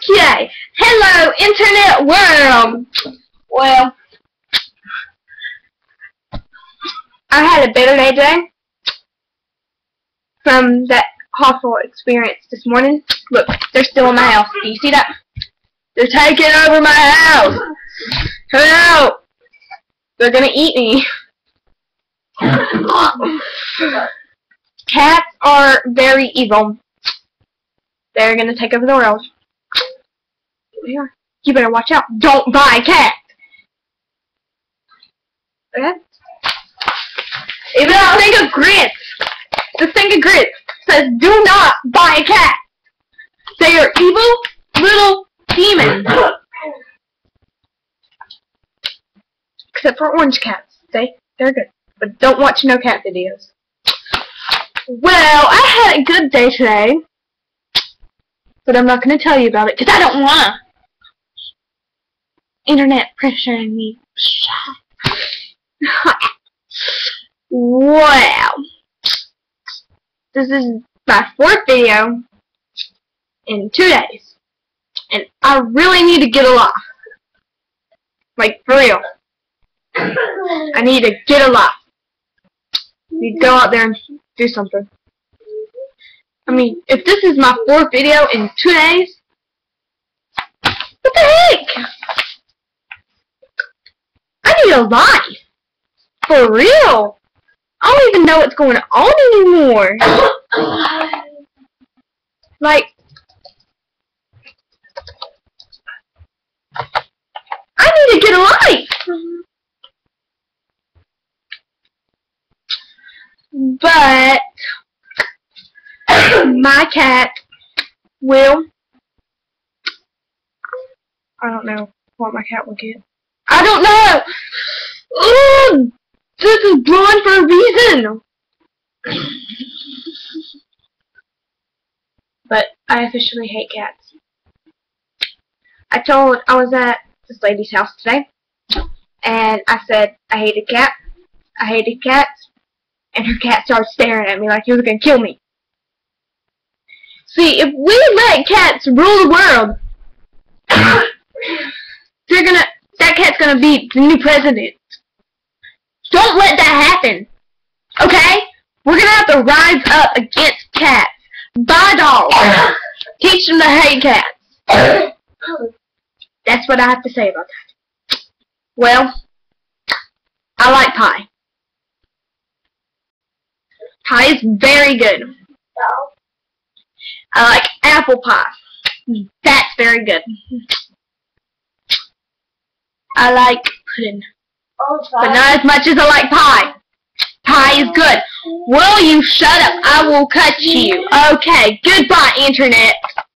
Okay, hello internet world. Well, I had a better day today from that awful experience this morning. Look, they're still in my house. Do you see that? They're taking over my house. Hello. They're gonna eat me. Cats are very evil. They're gonna take over the world. Yeah. You better watch out. Don't buy a cat. Okay? Even the thing of grits says do not buy a cat. They are evil little demons. Except for orange cats. They're good. But don't watch no cat videos. Well, I had a good day today. But I'm not going to tell you about it because I don't want to. Internet pressuring me. Wow. This is my 4th video in 2 days. And I really need to get a life. Like, for real. I need to get a life. You go out there and do something. I mean, if this is my 4th video in 2 days, what the heck? I need a life. For real. I don't even know what's going on anymore. Like, I need to get a life. But my cat will, I don't know what my cat will get. I don't know! Ugh, this is blonde for a reason! But I officially hate cats. I was at this lady's house today, and I said I hated cats, and her cat started staring at me like he was going to kill me. See, if we let cats rule the world, that cat's gonna be the new president. Don't let that happen. Okay? We're gonna have to rise up against cats. Buy dogs. Teach them to hate cats. That's what I have to say about that. Well, I like pie. Pie is very good. I like apple pie. That's very good. I like pudding. But not as much as I like pie. Pie is good. Will you shut up? I will cut you. Okay, goodbye, internet.